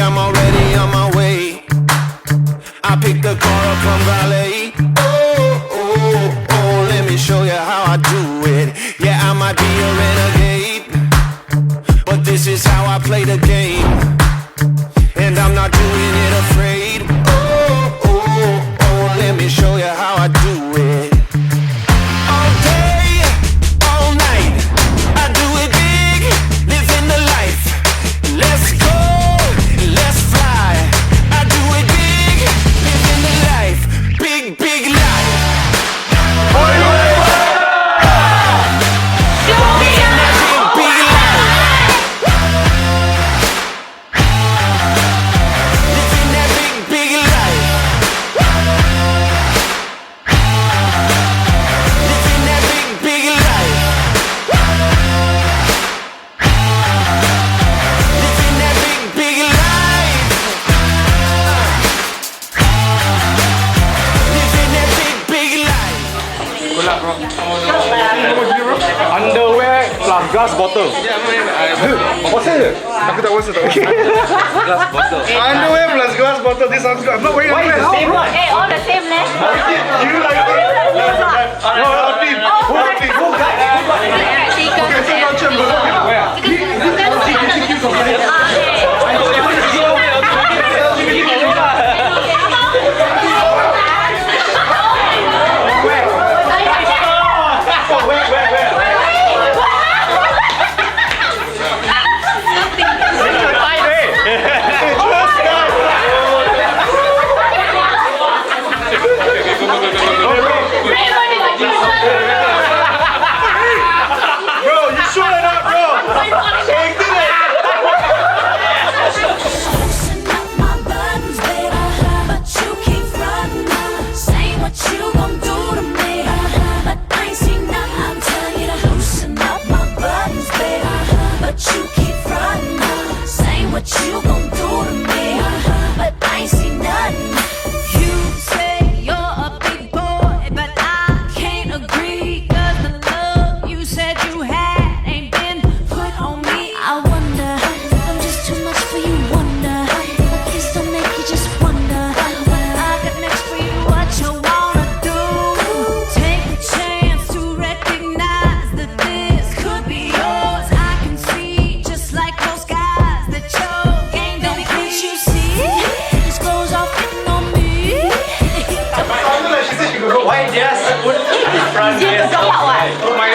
I'm already on my way. I picked the car up from valet. Oh, let me show you how I do it. Yeah, I might be a renegade, but this is how I play the game. And I'm not doing it afraid. Oh, let me show you how I do it. All day, all night, I do it big, living the life. Let's go, let's fly. I do it big, living the life. Big, big life. Living that big, big life. Living that big, big life. Living that big, big life. Living that big, big life. Living that big, big life. Good luck, bro. Underwear plus glass bottle. Puasa? Aku tak puasa tau. Glass bottle. Underwear plus glass bottle. This sounds good. I'm not wearing underwear. Same one. Hey, all the same, leh. You like it? No, our team. Whole team. Okay, so macam bro, you sure or not, bro? Loosen up my buttons, baby, but you keep frontin'. Saying what you gon' do to me, but I ain't seen nothing. I'm telling you to loosen up my buttons, baby, but you keep frontin'. Saying what you gon' do to me, but I ain't seen nothing. You say you're a big boy, but I can't agree, 'cause the love you said you had ain't been put on me. I wonder, I'm just too much for you, wonder. My kiss don't make you just wonder. What I got next for you, what you wanna do? Take a chance to recognize that this could be yours. I can see, just like those guys, that your game don't be. Can't you see? This goes off hitting on me. Why just put in front? Dia tergelak, what? Oh my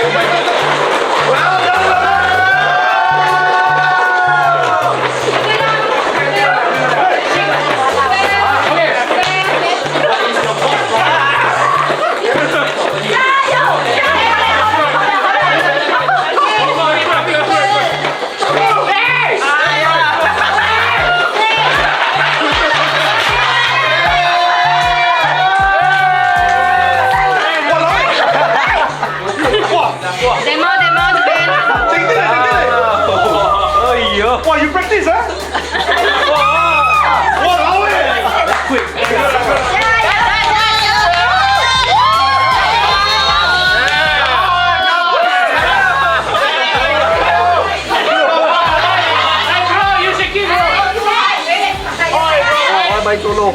Demo, Ben. Oh iya. Wah, you practice, huh? Wah, lawa. Quick. Oh, baik tolong.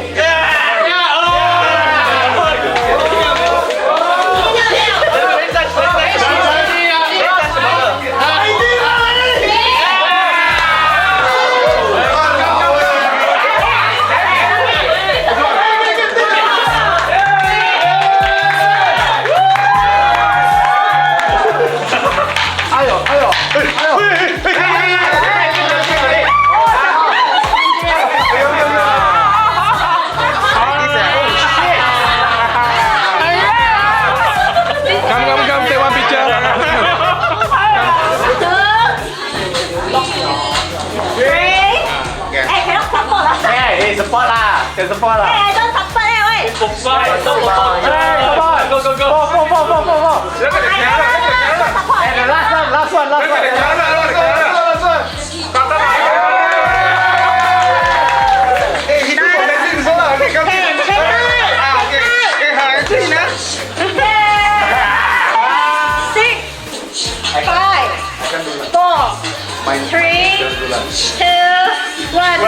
Support lah. Support lah. Eh, don't support, weh. Support. Go, go, go. Four. Support. Last one. Hey, he do connecting so lah. Okay, come here. Okay, clean ah. 6, 5, 4, 3, 2, 1.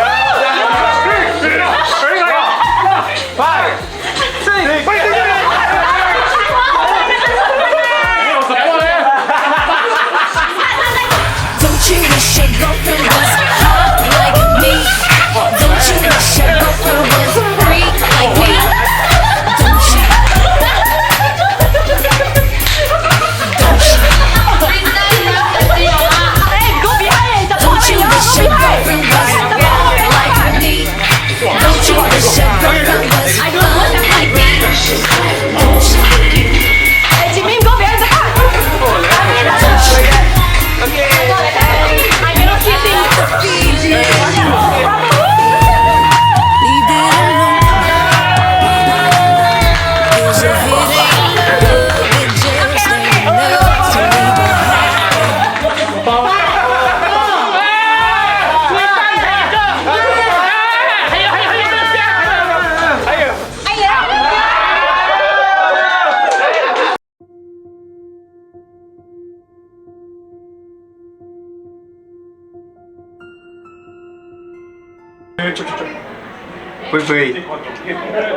Pui Pui,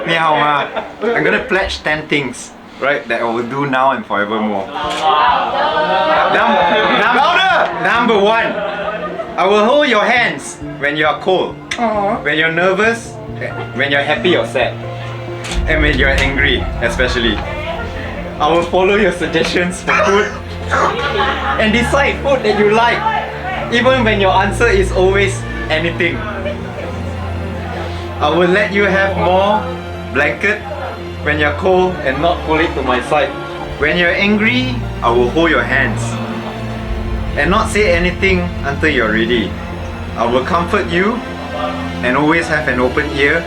ni hao ma. I'm gonna pledge 10 things, right, that I will do now and forevermore. Number one, I will hold your hands when you are cold, when you're nervous, when you're happy or sad, and when you're angry, especially. I will follow your suggestions for food and decide food that you like, even when your answer is always anything. I will let you have more blanket when you're cold and not pull it to my side. When you're angry, I will hold your hands and not say anything until you're ready. I will comfort you and always have an open ear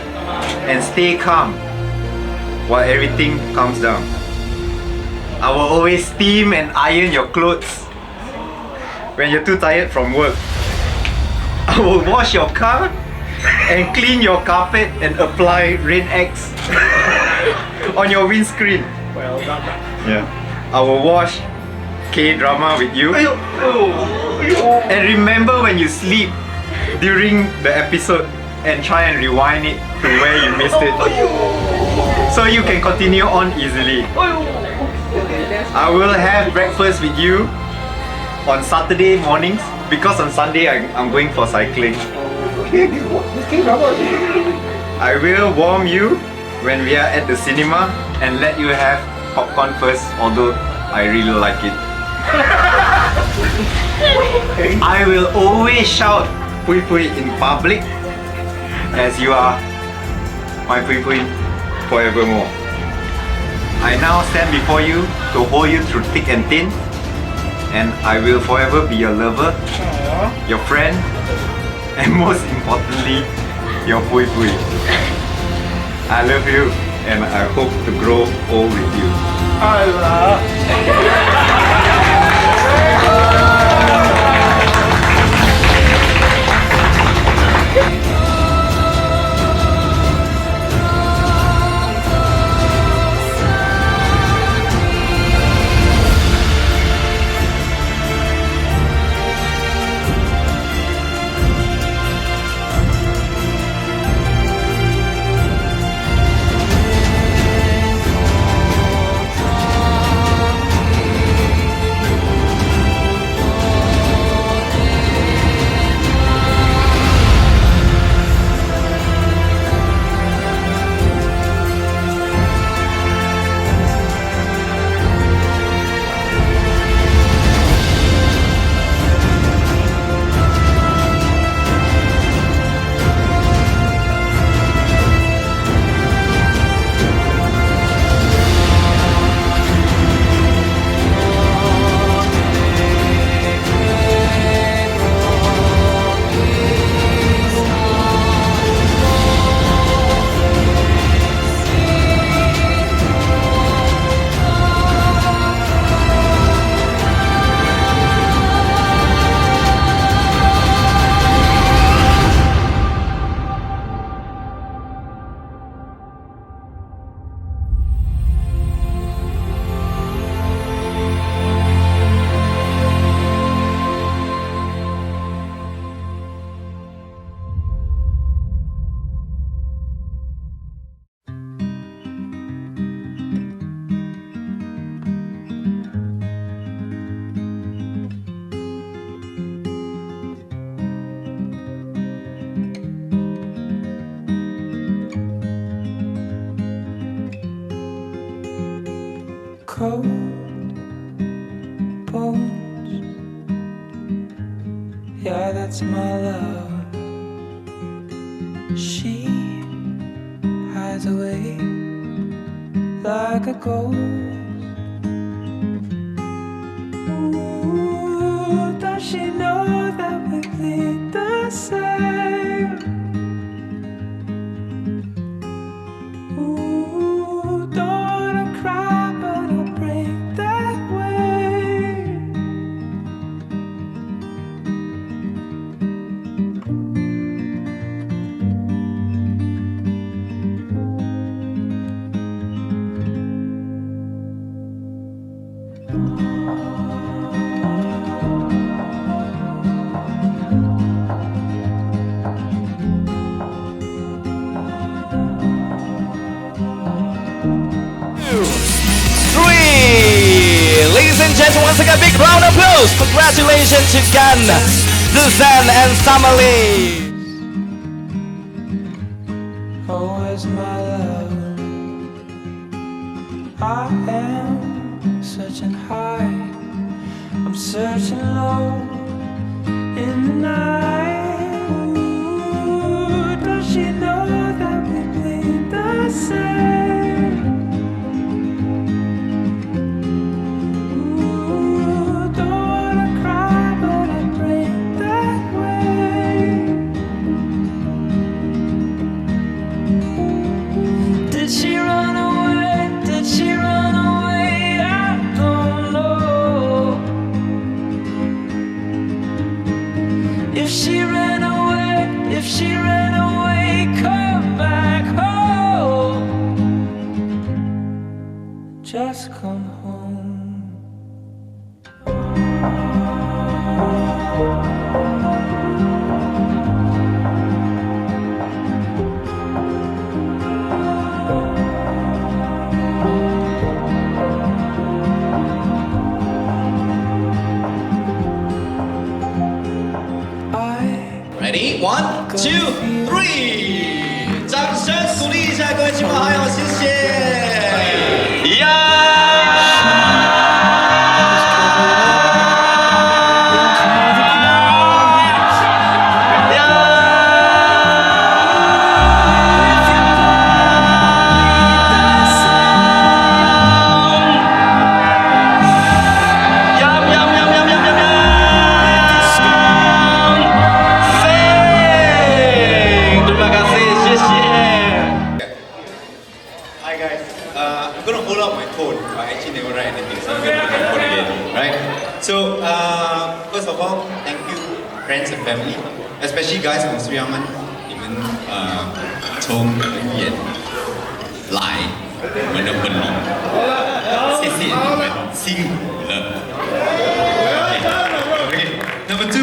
and stay calm while everything calms down. I will always steam and iron your clothes when you're too tired from work. I will wash your car and clean your carpet and apply Rain X on your windscreen. Well done. Yeah. I will watch K-drama with you. And remember when you sleep during the episode and try and rewind it to where you missed it, so you can continue on easily. I will have breakfast with you on Saturday mornings because on Sunday I'm going for cycling. I will warm you when we are at the cinema and let you have popcorn first, although I really like it. I will always shout Pui Pui in public as you are my Pui Pui forevermore. I now stand before you to hold you through thick and thin, and I will forever be your lover, your friend, and most importantly, your Pui Pui. I love you and I hope to grow old with you. Cold bones, yeah, that's my love. She hides away like a ghost. Ooh, does she know that we bleed the same? Ooh, don't wanna cry, but I'll break that way. gentlemen, once again, big round of applause. Congratulations to Gan, Suzanne, and Summer Lee. Oh, where's my love? I am searching high, I'm searching low in the night. Ooh, does she know that we bleed the same? Ooh, don't wanna cry, but I break that way. Did she run away? Did she run away? I don't know. If she ran away, if she ran away, come back home. Just come home. Ready? 1, 2, 3， 掌声鼓励一下各位亲朋好友，谢谢。Terima kasih, 谢谢。 Hi guys, I'm gonna hold up my phone, but I actually never write anything, so I'm gonna put my phone again, right? So, first of all, thank you, friends and family, especially guys from Sri Aman, 你们从语言来我们的本领，谢谢你们，辛苦了。Okay. Number 2,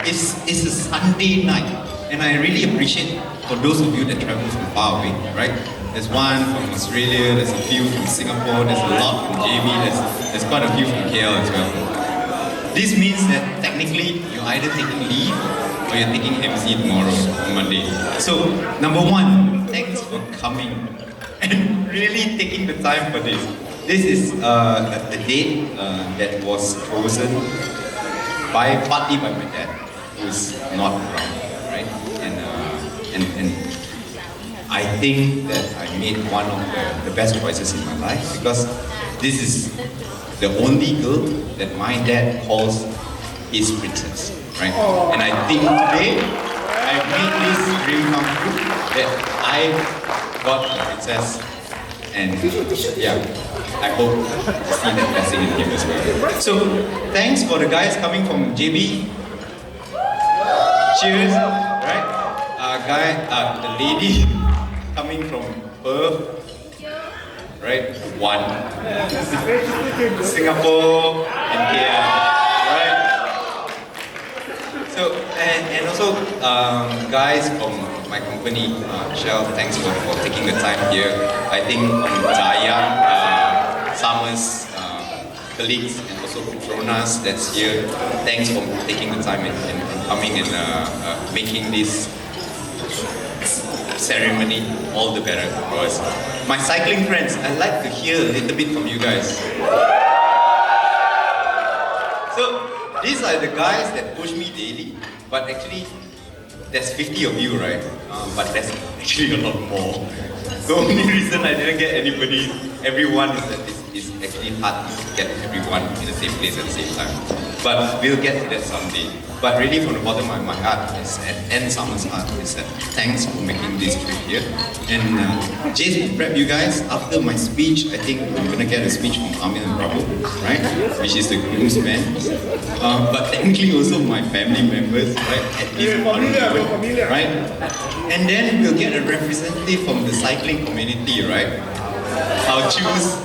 it's a Sunday night, and I really appreciate for those of you that travel from far away, right? There's one from Australia, there's a few from Singapore, there's a lot from JB, there's quite a few from KL as well. This means that technically you're either taking leave or you're taking MC tomorrow on Monday. So, number 1, thanks for coming and really taking the time for this. This is a date that was chosen partly by my dad, who's not around, right? And I think that I made one of the best choices in my life because this is the only girl that my dad calls his princess, right? And I think today I made this dream come true that I got a princess, and yeah, I hope to see that blessing in him as well. So thanks for the guys coming from JB. Cheers, right? The lady coming from Perth, right? 1. Singapore and KL, right? So and also guys from my company, Shell, thanks for taking the time here. I think Jaya, Summers, colleagues, and also Petronas that's here. Thanks for taking the time and coming and making this ceremony all the better for us. My cycling friends, I'd like to hear a little bit from you guys. So these are the guys that push me daily, but actually there's 50 of you, right? But there's actually a lot more. The only reason I didn't get anybody, everyone, is that it's actually hard to get everyone in the same place at the same time. But we'll get to that someday. But really from the bottom of my heart and Summer's heart is that thanks for making this trip here. And just to prep you guys, after my speech, I think I'm gonna get a speech from Amir and Prabhu, right? Which is the groomsman. But technically also my family members, right? At least one member, right? And then we'll get a representative from the cycling community, right? I'll choose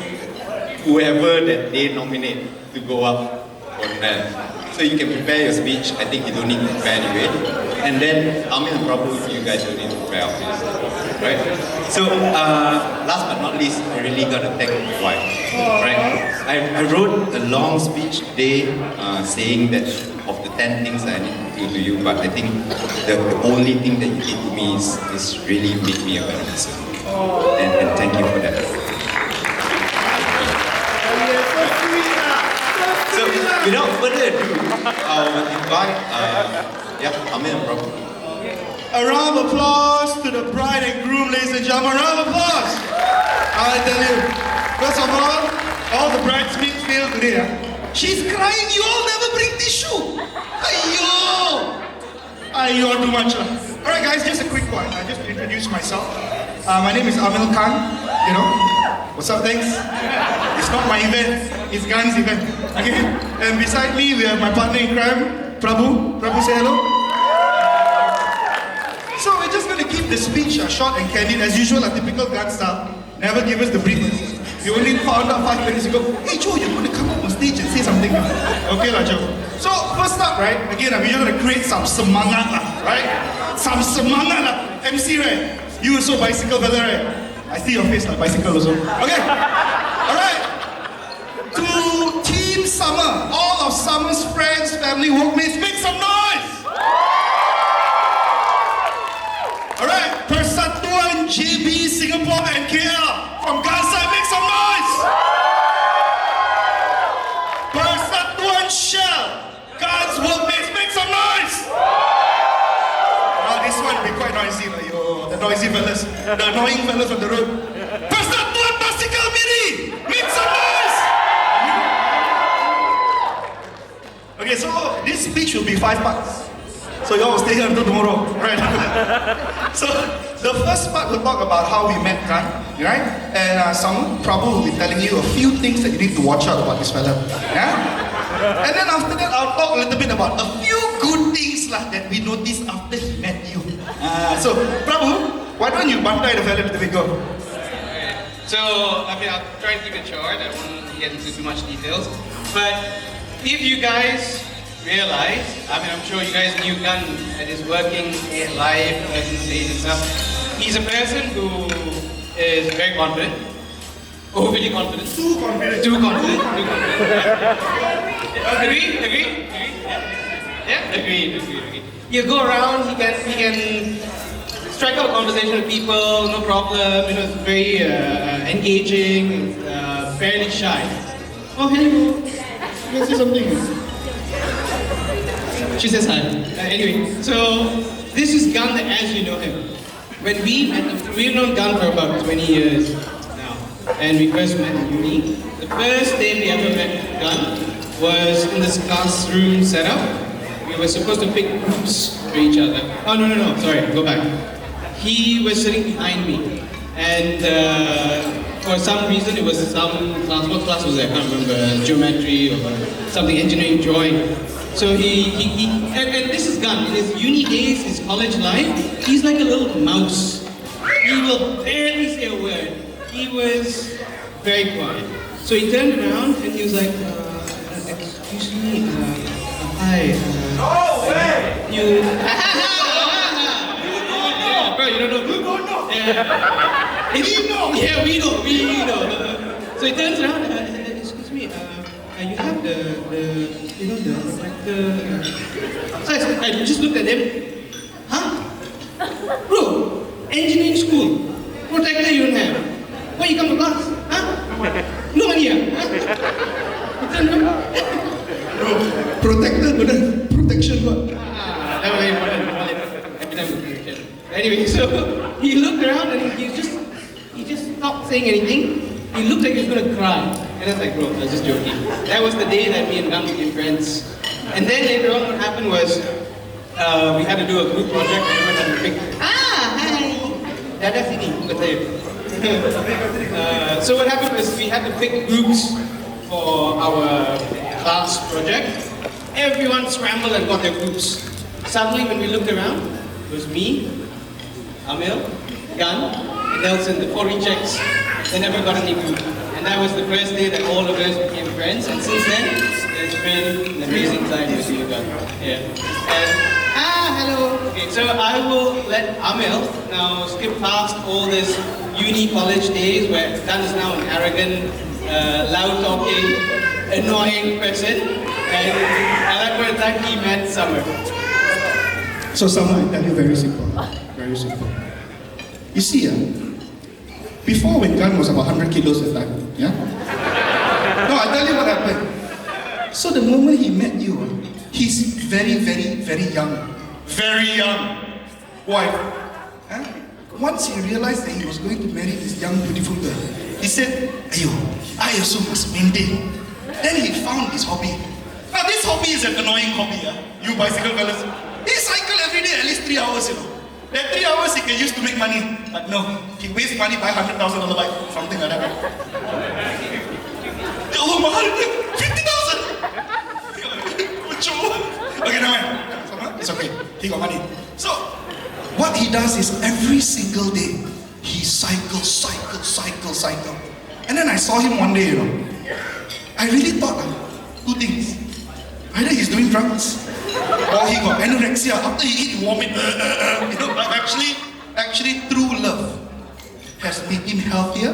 whoever that they nominate to go up for that. So you can prepare your speech. I think you don't need to prepare anyway. And then Amir and Prabhu, you guys don't need to prepare after this. Right? So, last but not least, I really gotta thank my wife. Right? I wrote a long speech today saying that of the 10 things that I need to do to you, but I think the only thing that you did to me is really make me a better person. And thank you for that. So, without further ado, I'll invite Amir and Prabhu. A round of applause to the bride and groom, ladies and gentlemen. A round of applause. I tell you, first of all the bridesmaids feel today. She's crying. You all never bring tissue. Ayo, too much. All right, guys, just a quick one. I just introduce myself. My name is Amil Khan. You know, what's up? Thanks. It's not my event. It's Gan's event. Okay. And beside me, we have my partner in crime, Prabhu. Prabhu, say hello. So we're just going to keep the speech short and candid as usual, a typical Gan style. Never give us the brief. We only found out 5 minutes ago, hey Joe, you're going to come up on stage and say something. Okay lah Joe. So first up, right, again, we're going to create some semangat lah, right? Some semangat lah. MC, right? You also bicycle fella, right? I see your face like bicycle also. Okay. Alright. To Team Summer, all of Summer's friends, family, workmates, make some noise! Alright, Persatuan JB Singapore and KL from Gaza, make some noise! Persatuan Shell, God's workmates, make some noise! This one will be quite noisy, the noisy fellas, the annoying fellas on the road. Persatuan Basikal Miri, make some noise! Okay, so this speech will be 5 parts. So you all will stay here until tomorrow, right? So the first part will talk about how we met Gan, right? And Prabhu will be telling you a few things that you need to watch out about this fella. Yeah? And then after that, I'll talk a little bit about a few good things that we noticed after he met you. So Prabhu, why don't you bantai the fella a little bit, go? So, I mean, I'll try and keep it short. I won't get into too much details. But if you guys realize, I mean, I'm sure you guys knew Gan at his working life, working stage and stuff. He's a person who is very confident, overly confident. Too confident. Too confident. Too confident. Agree? Yeah? Agree. You go around, he can strike up a conversation with people, no problem. You know, it's very engaging, fairly shy. Oh, hello. You can say something. She says hi. Anyway, so this is Gan as you know him. When we met, we've known Gan for about 20 years now. And we first met in uni. The first day we ever met Gan was in this classroom setup. We were supposed to pick groups for each other. Oh, no, sorry, go back. He was sitting behind me. And for some reason, it was some class. What class was it? I can't remember. Geometry or something, engineering, drawing. So and this is Gan. In his uni days, his college life, he's like a little mouse. He will barely say a word. He was very quiet. So he turned around and he was like, excuse me, hi. No way! You... Bro, you don't know? You don't know? Yeah. We know! Yeah, we know. So he turns around and excuse me, you have the protector. So I just looked at him. Huh? Bro, engineering school. Protector you don't have. Why you come to class? Huh? No money here. Bro, protector, but protection what? That was very important. Every time we protection. Anyway, so he looked around and he just stopped saying anything. He looked like he was gonna cry. And I was like, bro, I was just joking. That was the day that me and Gan became friends. And then later on what happened was, we had to do a group project. Everyone had to pick, hi! Dada sini, so what happened was we had to pick groups for our class project. Everyone scrambled and got their groups. Suddenly when we looked around, it was me, Amil, Gan, and Nelson, the 4 rejects. They never got any group. And that was the first day that all of us became friends. And since then, it's been an amazing time with you guys. Yeah. And, hello. Okay, so I will let Amel now skip past all this uni college days where Dan is now an arrogant, loud talking, annoying person, and at that point in time he met Summer. So Summer, I tell you very simple. Very simple. You see, before when Gun was about 100 kilos at time, yeah? No, I tell you what happened. So the moment he met you, he's very, very, very young. Very young. Why? Huh? Once he realized that he was going to marry this young, beautiful girl, he said, Ayo, I also must maintain. Then he found his hobby. Now this hobby is an annoying hobby, you bicycle fellas. He cycle every day at least 3 hours, you know. That 3 hours he can use to make money. But no, he wastes money buy $100,000 bike, something like that. Oh, mahal, 50,000! Okay, never mind. It's okay, he got money. So, what he does is every single day, he cycle. And then I saw him one day, you know. I really thought, two things. Either he's doing drugs, or he got anorexia. After he eat, he vomit. You know, but actually, true love has made him healthier,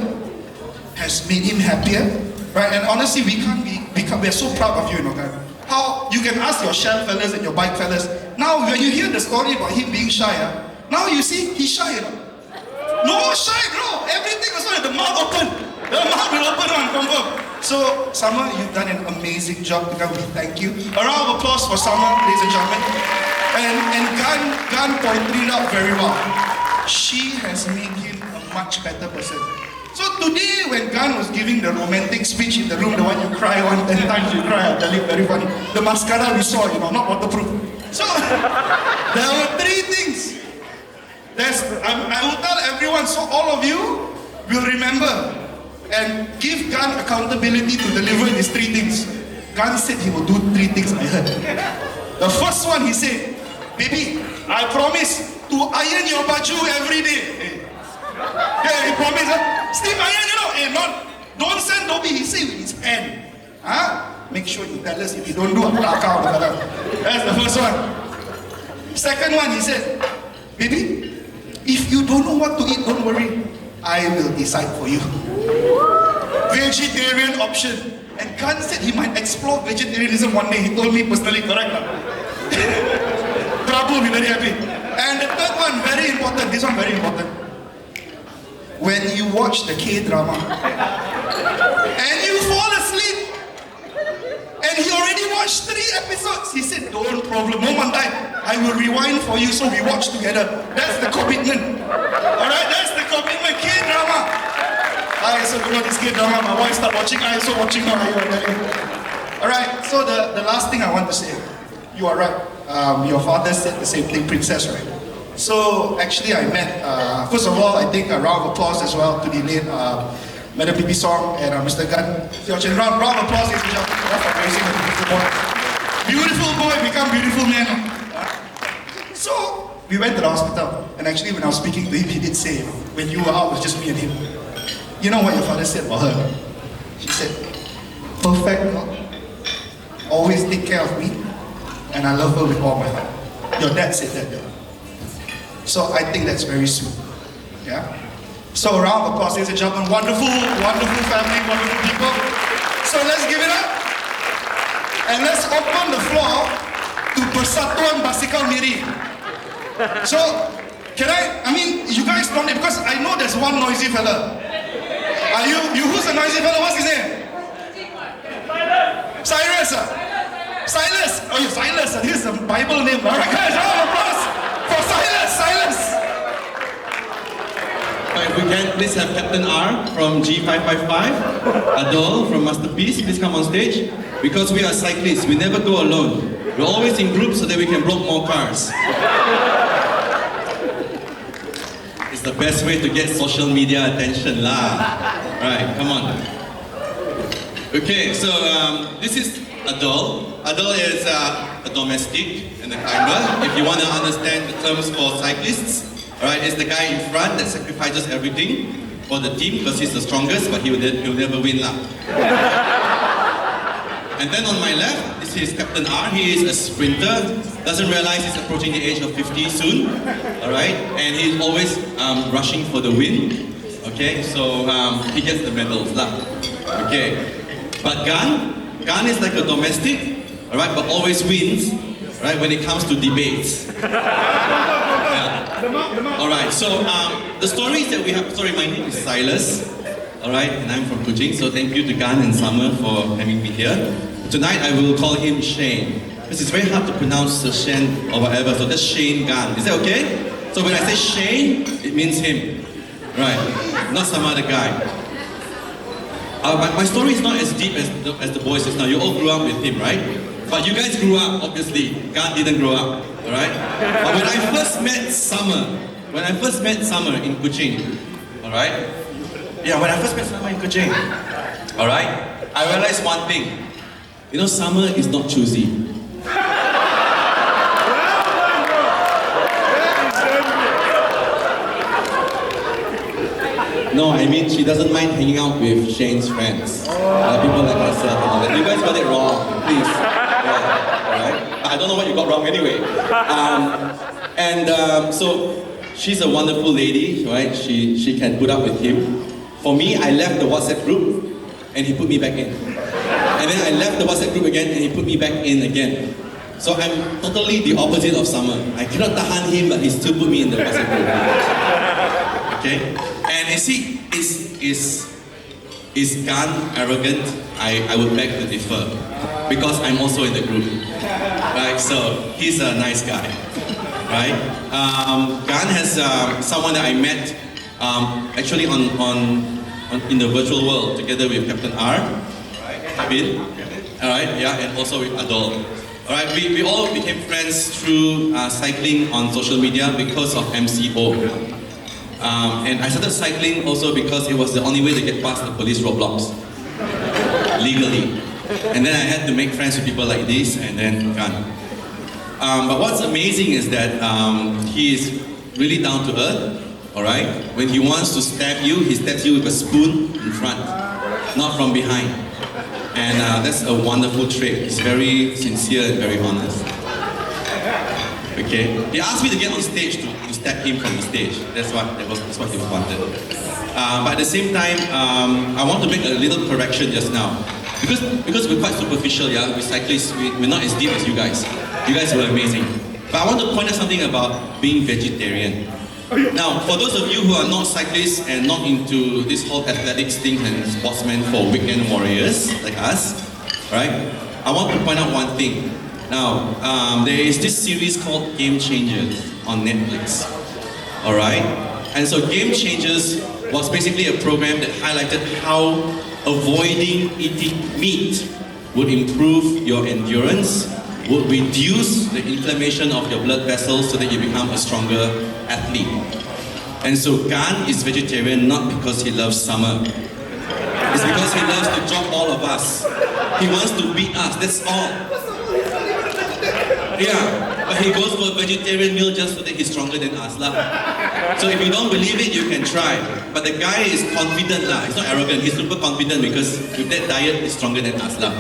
has made him happier, right? And honestly, we're so proud of you, you know, guys. How you can ask your shell fellas and your bike fellas. Now, when you hear the story about him being shy, now you see he's shy, you know. No shy, bro. Everything is like the mouth open. The mouth will open on confirm. So, Summer, you've done an amazing job. We thank you. A round of applause for Summer, ladies and gentlemen. And Gan pointed it out very well. She has made him a much better person. So today, when Gan was giving the romantic speech in the room, the one you cry 10 times, you cry, I tell you, very funny. The mascara we saw, you know, not waterproof. So, there were 3 things. I will tell everyone, so all of you will remember and give Gan accountability to deliver these 3 things. Gan said he will do 3 things, I heard. The first one, he said, baby, I promise to iron your baju every day. Yeah, he promised, Steve iron, you know, don't send Dobby, he said with his pen. Make sure you tell us if you don't do a taka. That's the first one. Second one, he said, baby, if you don't know what to eat, don't worry. I will decide for you. Vegetarian option. And Gan said he might explore vegetarianism one day. He told me personally, correct? Prabhu will be very happy. And the third one, very important. This one very important. When you watch the K-drama and you fall asleep and he already watched 3 episodes, he said, don't problem, no one died. I will rewind for you so we watch together. That's the commitment. Alright, that's the commitment. K-drama. I also know this K-drama. My wife started watching. I also watching now. Alright, so the last thing I want to say. You are right. Your father said the same thing, princess, right? So actually I met, first of all, I think a round of applause as well to the late Madam Bibi Song and Mr. Gan. Round of applause ladies and gentlemen for raising a beautiful boy. Beautiful boy become beautiful man. So we went to the hospital, and actually when I was speaking to him, he did say, when you were out, it was just me and him. You know what your father said about her? She said, perfect girl, always take care of me, and I love her with all my heart. Your dad said that, girl. So I think that's very sweet. Yeah? So a round of applause, ladies and gentlemen. Wonderful, wonderful family, wonderful people. So let's give it up. And let's open the floor to Persatuan Basikal Miri. So, I mean, you guys don't, because I know there's one noisy fella. Are you who's the noisy fella? What's his name? Cyrus. Silas. Oh, you're Silas. This is a Bible name. All right, guys, round of applause for Silas. If we can, please have Captain R from G555, Adol from Masterpiece, please come on stage. Because we are cyclists, we never go alone. We're always in groups so that we can block more cars. It's the best way to get social media attention lah. Right, come on. Okay, so this is Adol. Adol is a domestic and a climber. If you want to understand the terms for cyclists, alright, it's the guy in front that sacrifices everything for the team because he's the strongest, but he'll never win lah. And then on my left, this is Captain R. He is a sprinter. Doesn't realize he's approaching the age of 50 soon. All right, and he's always rushing for the win. Okay, so he gets the medals lah. Okay, but Gan is like a domestic. All right, but always wins. Right when it comes to debates. Yeah. All right, so the stories that we have. Sorry, my name is Silas. All right, and I'm from Kuching. So thank you to Gan and Summer for having me here. Tonight I will call him Shane because it's very hard to pronounce Shane or whatever. So that's Shane Gan. Is that okay? So when I say Shane, it means him, right? Not some other guy. My story is not as deep as the boys just now. You all grew up with him, right? But you guys grew up, obviously. Gan didn't grow up, all right? But when I first met Summer in Kuching, all right? Yeah, when I first met Summer in Kuching, all right? I realized one thing. You know, Summer is not choosy. No, I mean she doesn't mind hanging out with Shane's friends. People like myself and all that. You guys got it wrong, please. Yeah, alright? I don't know what you got wrong anyway. So she's a wonderful lady, right? She can put up with him. For me, I left the WhatsApp group and he put me back in. And then I left the WhatsApp group again and he put me back in again. So I'm totally the opposite of Summer. I cannot tahan him, but he still put me in the WhatsApp group. Okay? And you see, is Gan arrogant? I would beg to differ. Because I'm also in the group. Right? So he's a nice guy. Right? Gan has someone that I met actually in the virtual world together with Captain R. Bill, alright, yeah, and also with Adol. Alright, we all became friends through cycling on social media because of MCO. And I started cycling also because it was the only way to get past the police roadblocks legally. And then I had to make friends with people like this and then Gan. But what's amazing is that he is really down to earth, alright? When he wants to stab you, he stabs you with a spoon in front, not from behind. And that's a wonderful trait. He's very sincere and very honest. Okay. He asked me to get on stage to stab him from the stage. That's what he wanted. But at the same time, I want to make a little correction just now. Because we're quite superficial, yeah, we cyclists, we're not as deep as you guys. You guys were amazing. But I want to point out something about being vegetarian. Now, for those of you who are not cyclists and not into this whole athletics thing and sportsmen for weekend warriors like us, right? I want to point out one thing. Now, there is this series called Game Changers on Netflix, all right? And so Game Changers was basically a program that highlighted how avoiding eating meat would improve your endurance, would reduce the inflammation of your blood vessels so that you become a stronger athlete. And so Gan is vegetarian not because he loves Summer. It's because he loves to drop all of us. He wants to beat us, that's all. Yeah, but he goes for a vegetarian meal just so that he's stronger than us lah. So if you don't believe it, you can try. But the guy is confident lah. He's not arrogant, he's super confident because with that diet, he's stronger than us lah.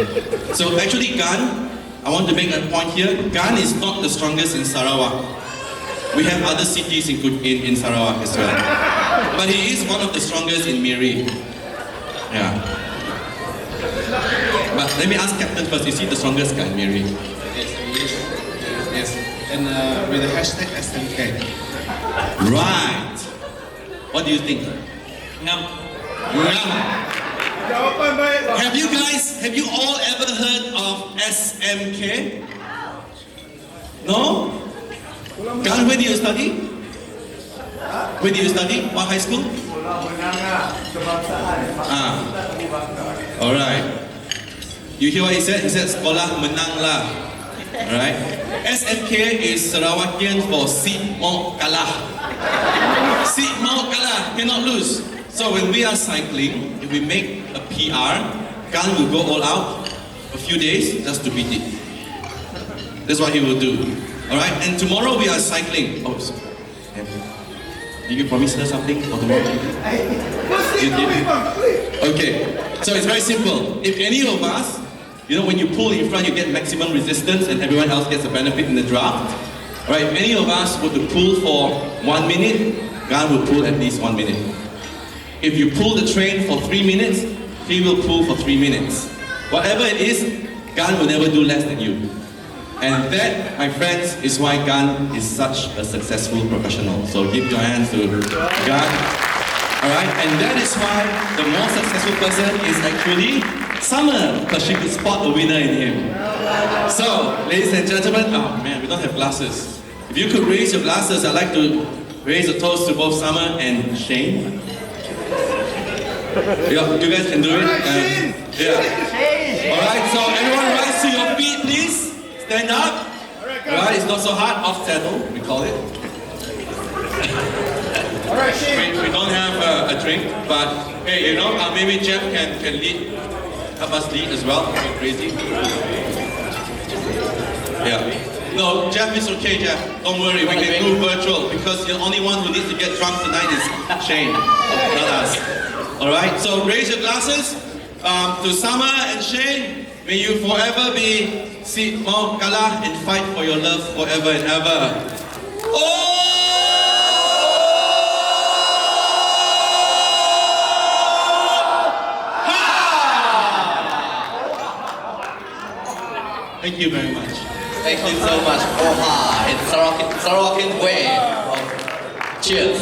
So actually Gan, I want to make a point here. Gan is not the strongest in Sarawak. We have other cities in Sarawak as well. But he is one of the strongest in Miri. Yeah. But let me ask Captain first, is he the strongest guy in Miri? Yes. And with the hashtag SMK. Right. What do you think? Ngam. Have you all ever heard of SMK? No? Gan, where do you study? Where do you study? What high school? Alright. You hear what he said? He said, Sekolah menang lah. Alright? SMK is Sarawakian for Sit Mau Kalah. Sit Mau Kalah, cannot lose. So when we are cycling, if we make a PR, Gan will go all out a few days just to beat it. That's what he will do. Alright, and tomorrow we are cycling. Oh, did you promise her something for tomorrow? You did. Okay, so it's very simple. If any of us You know, when you pull in front, you get maximum resistance and everyone else gets a benefit in the draft. Right? Many of us were to pull for 1 minute, Gan will pull at least 1 minute. If you pull the train for 3 minutes, he will pull for 3 minutes. Whatever it is, Gan will never do less than you. And that, my friends, is why Gan is such a successful professional. So give your hands to Gan. Alright? And that is why the more successful person is actually Summer, because she could spot a winner in him. So, ladies and gentlemen, oh man, we don't have glasses. If you could raise your glasses, I'd like to raise a toast to both Summer and Shane. Yeah, you guys can do it. Yeah. Alright, so everyone rise to your feet, please. Stand up. Alright, it's not so hard. Off saddle, we call it. Alright, Shane. We don't have a drink, but hey, you know, maybe Jeff can lead. Help us lead as well. Crazy. Yeah. No, Jeff is okay, Jeff. Don't worry, we can do virtual because the only one who needs to get drunk tonight is Shane, not us. Alright, so raise your glasses to Summer and Shane. May you forever be Sid Mau Kala and fight for your love forever and ever. Oh! Thank you very much. Thank you so much. Oha, it's Sorokin way of cheers.